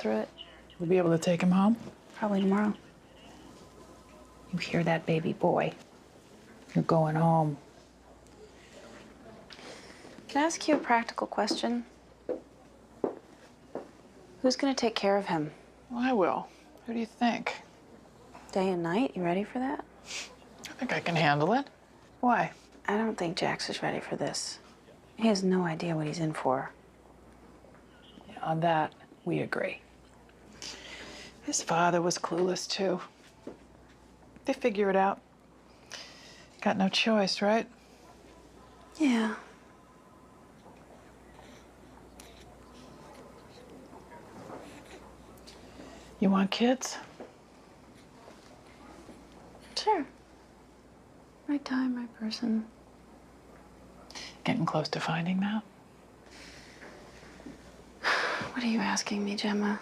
through it. We'll be able to take him home? Probably tomorrow. You hear that, baby boy? You're going home. Can I ask you a practical question? Who's gonna take care of him? Well, I will. Who do you think? Day and night? You ready for that? I think I can handle it. Why? I don't think Jax is ready for this. He has no idea what he's in for. Yeah, on that, we agree. His father was clueless, too. They figure it out. Got no choice, right? Yeah. You want kids? Sure. Right time, right person. Getting close to finding that? What are you asking me, Gemma?